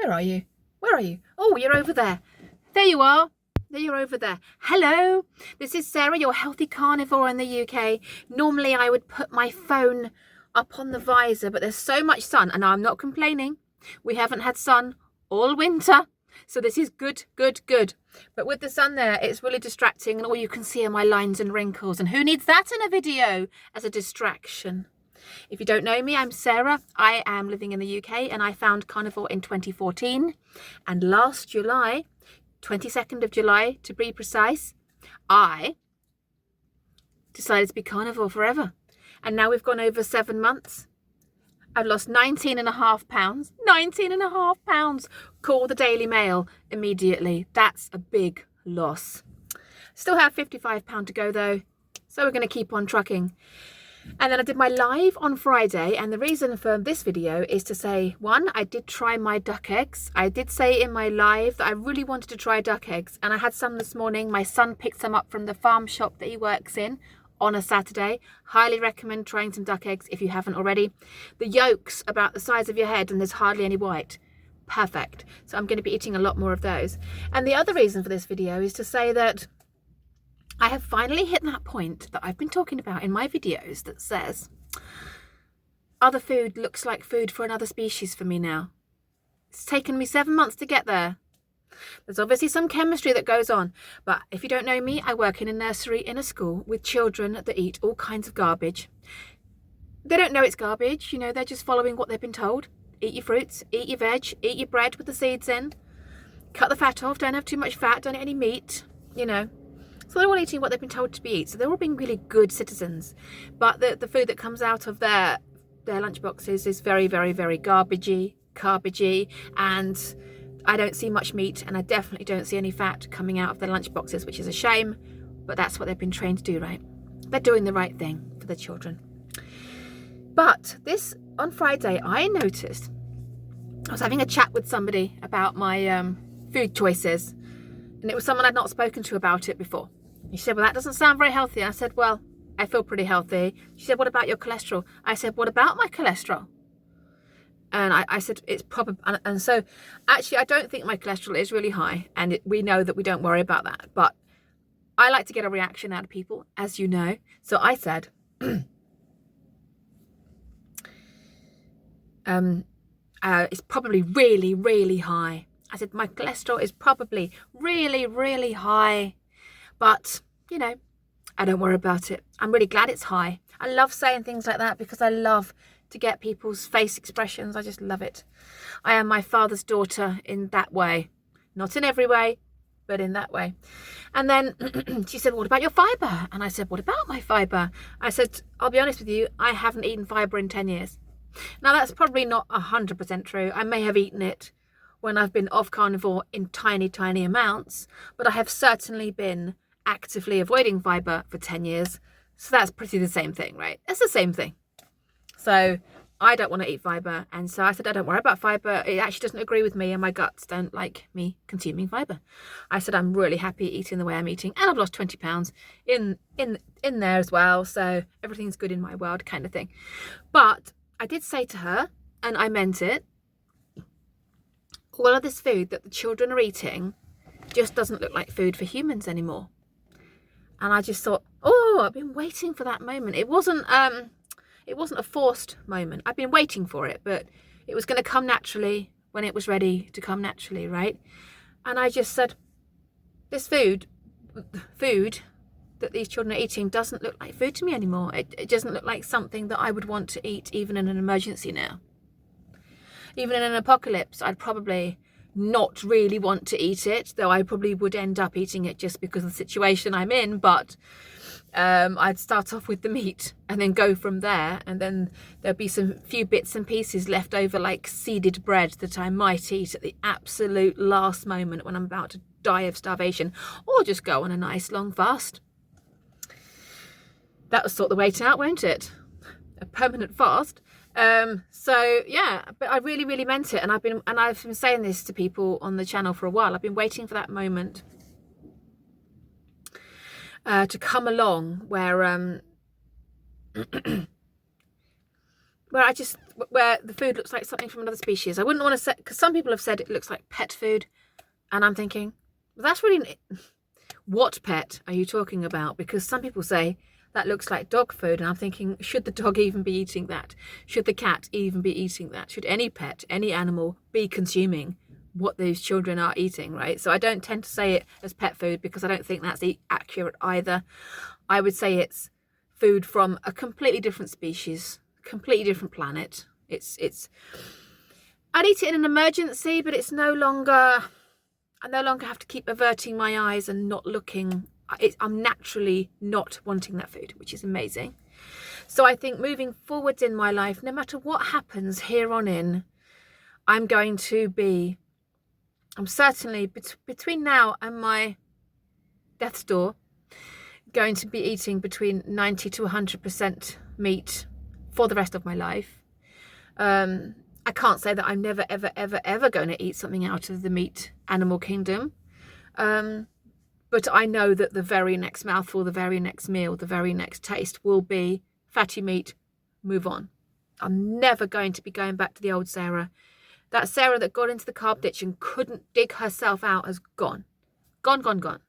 Where are you? Where are you? Oh, you're over there. There you are. There you're over there. Hello, this is Sarah, your healthy carnivore in the UK. Normally I would put my phone up on the visor, but there's so much sun, and I'm not complaining. We haven't had sun all winter, so this is good. But with the sun there, it's really distracting, and all you can see are my lines and wrinkles, and who needs that in a video as a distraction? If you don't know me, I'm Sarah. I am living in the UK, and I found Carnivore in 2014, and last July, 22nd of July to be precise, I decided to be carnivore forever. And now we've gone over 7 months. I've lost 19.5 pounds. 19.5 pounds. Call the Daily Mail immediately. That's a big loss. Still have 55 pounds to go though, so we're going to keep on trucking. And then I did my live on Friday, and the reason for this video is to say, one, I did try my duck eggs. I did say in my live that I really wanted to try duck eggs, and I had some this morning. My son picked some up from the farm shop that he works in on a Saturday. Highly recommend trying some duck eggs if you haven't already. The yolk's about the size of your head and there's hardly any white. Perfect. So I'm going to be eating a lot more of those. And the other reason for this video is to say that I have finally hit that point that I've been talking about in my videos that says other food looks like food for another species for me now. It's taken me 7 months to get there. There's obviously some chemistry that goes on, but if you don't know me, I work in a nursery in a school with children that eat all kinds of garbage. They don't know it's garbage, you know, they're just following what they've been told. Eat your fruits, eat your veg, eat your bread with the seeds in, cut the fat off, don't have too much fat, don't eat any meat, you know. So they're all eating what they've been told to be eat. So they're all being really good citizens. But the food that comes out of their lunchboxes is very, very, very garbagey, and I don't see much meat, and I definitely don't see any fat coming out of their lunchboxes, which is a shame. But that's what they've been trained to do, right? They're doing the right thing for the children. But on Friday, I noticed I was having a chat with somebody about my food choices, and it was someone I'd not spoken to about it before. She said, well, that doesn't sound very healthy. And I said, well, I feel pretty healthy. She said, what about your cholesterol? I said, what about my cholesterol? And I said, it's probably, and so actually, I don't think my cholesterol is really high. And we know that we don't worry about that. But I like to get a reaction out of people, as you know. So I said, it's probably really, really high. I said, my cholesterol is probably really, really high. But, you know, I don't worry about it. I'm really glad it's high. I love saying things like that because I love to get people's face expressions. I just love it. I am my father's daughter in that way. Not in every way, but in that way. And then she said, what about your fibre? And I said, what about my fibre? I said, I'll be honest with you, I haven't eaten fibre in 10 years. Now, that's probably not 100% true. I may have eaten it when I've been off carnivore in tiny, tiny amounts, but I have certainly been actively avoiding fibre for 10 years. So that's pretty the same thing, right? It's the same thing. So I don't want to eat fibre. And so I said, I don't worry about fibre. It actually doesn't agree with me, and my guts don't like me consuming fibre. I said, I'm really happy eating the way I'm eating. And I've lost 20 pounds in there as well. So everything's good in my world, kind of thing. But I did say to her, and I meant it, all of this food that the children are eating just doesn't look like food for humans anymore. And I just thought, oh, I've been waiting for that moment. It wasn't a forced moment. I've been waiting for it, but it was going to come naturally when it was ready to come naturally, right? And I just said, this food that these children are eating doesn't look like food to me anymore. It doesn't look like something that I would want to eat even in an emergency now. Even in an apocalypse, I'd probably not really want to eat it, though I probably would end up eating it just because of the situation I'm in. But I'd start off with the meat and then go from there, and then there'll be some few bits and pieces left over, like seeded bread, that I might eat at the absolute last moment when I'm about to die of starvation, or just go on a nice long fast. That will sort the weight out, won't it? A permanent fast. So yeah, but I really, really meant it, and I've been saying this to people on the channel for a while. I've been waiting for that moment to come along where where where the food looks like something from another species. I wouldn't want to say, because some people have said it looks like pet food, and I'm thinking, well, that's really, what pet are you talking about? Because some people say that looks like dog food, and I'm thinking, should the dog even be eating that? Should the cat even be eating that? Should any pet, any animal be consuming what those children are eating, right? So I don't tend to say it as pet food because I don't think that's accurate either. I would say it's food from a completely different species, completely different planet. I'd eat it in an emergency, but it's no longer, I no longer have to keep averting my eyes and not looking. I'm naturally not wanting that food, which is amazing. So I think moving forwards in my life, no matter what happens here on in, I'm certainly between now and my death's door, going to be eating between 90 to 100% meat for the rest of my life. I can't say that I'm never, ever, ever, ever going to eat something out of the meat animal kingdom. But I know that the very next mouthful, the very next meal, the very next taste will be fatty meat, move on. I'm never going to be going back to the old Sarah. That Sarah that got into the carb ditch and couldn't dig herself out has gone. Gone, gone, gone.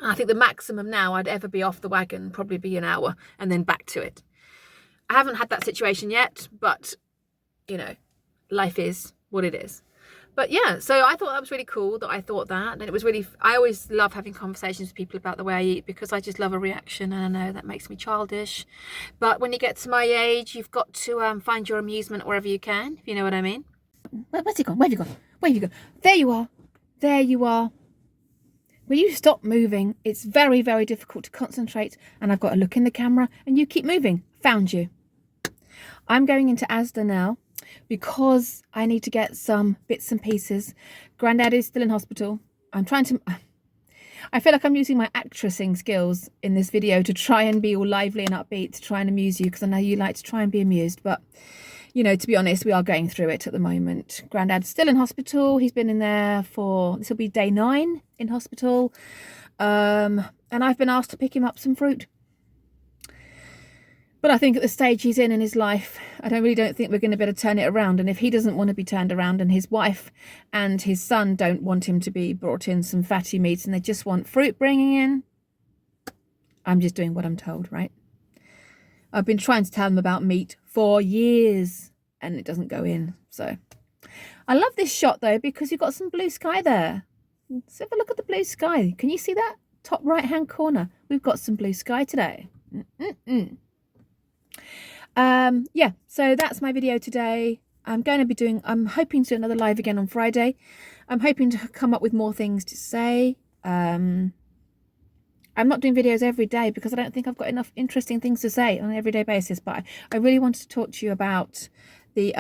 And I think the maximum now I'd ever be off the wagon probably be an hour and then back to it. I haven't had that situation yet, but, you know, life is what it is. But yeah, so I thought that was really cool that I thought that. And it was really, I always love having conversations with people about the way I eat because I just love a reaction. And I know that makes me childish. But when you get to my age, you've got to find your amusement wherever you can, if you know what I mean. Where's he gone? Where have you gone? Where have you gone? There you are. There you are. Will you stop moving? It's very, very difficult to concentrate. And I've got to look in the camera and you keep moving. Found you. I'm going into Asda now, because I need to get some bits and pieces. Grandad is still in hospital. I feel like I'm using my actressing skills in this video to try and be all lively and upbeat, to try and amuse you, because I know you like to try and be amused. But, you know, to be honest, we are going through it at the moment. Grandad's still in hospital. He's been in there this will be day 9 in hospital. And I've been asked to pick him up some fruit. But I think at the stage he's in his life, I don't think we're going to be able to turn it around. And if he doesn't want to be turned around and his wife and his son don't want him to be brought in some fatty meats and they just want fruit bringing in, I'm just doing what I'm told, right? I've been trying to tell them about meat for years and it doesn't go in. So I love this shot though, because you've got some blue sky there. Let's have a look at the blue sky. Can you see that? Top right hand corner. We've got some blue sky today. Yeah, so that's my video today. I'm hoping to do another live again on Friday. I'm hoping to come up with more things to say. I'm not doing videos every day because I don't think I've got enough interesting things to say on an everyday basis, but I really wanted to talk to you about the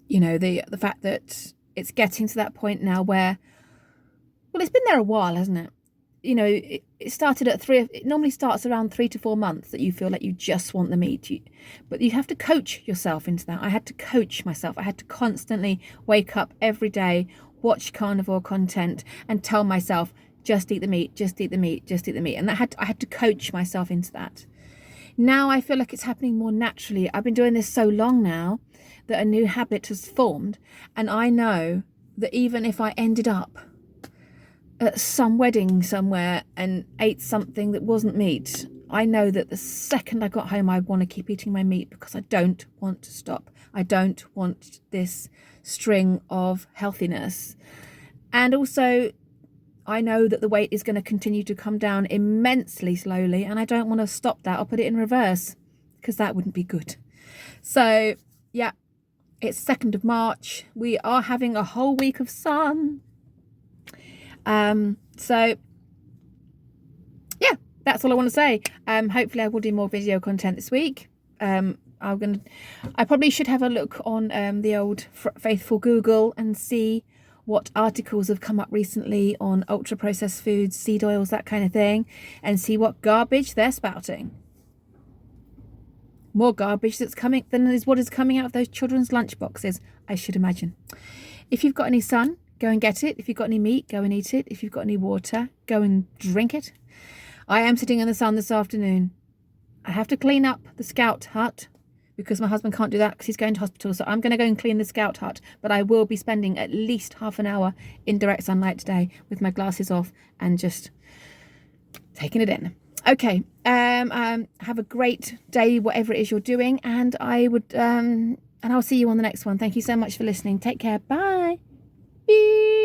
the fact that it's getting to that point now where, well, it's been there a while, hasn't it? You know, it started at it normally starts around 3 to 4 months that you feel like you just want the meat. But you have to coach yourself into that. I had to coach myself. I had to constantly wake up every day, watch carnivore content and tell myself, just eat the meat, just eat the meat, just eat the meat. And I had to coach myself into that. Now I feel like it's happening more naturally. I've been doing this so long now that a new habit has formed. And I know that even if I ended up at some wedding somewhere and ate something that wasn't meat, I know that the second I got home I want to keep eating my meat because I don't want to stop. I don't want this string of healthiness. And also I know that the weight is going to continue to come down immensely slowly and I don't want to stop that or put it in reverse because that wouldn't be good. So yeah, it's 2nd of March. We are having a whole week of sun. So yeah, that's all I want to say. Hopefully I will do more video content this week. I probably should have a look on the old faithful Google and see what articles have come up recently on ultra processed foods, seed oils, that kind of thing, and see what garbage they're spouting. More garbage that's coming than is what is coming out of those children's lunch boxes, I should imagine. If you've got any sun, go and get it. If you've got any meat, go and eat it. If you've got any water, go and drink it. I am sitting in the sun this afternoon. I have to clean up the scout hut because my husband can't do that because he's going to hospital. So I'm going to go and clean the scout hut, but I will be spending at least half an hour in direct sunlight today with my glasses off and just taking it in. Okay, have a great day, whatever it is you're doing, and and I'll see you on the next one. Thank you so much for listening. Take care. Bye. Beep.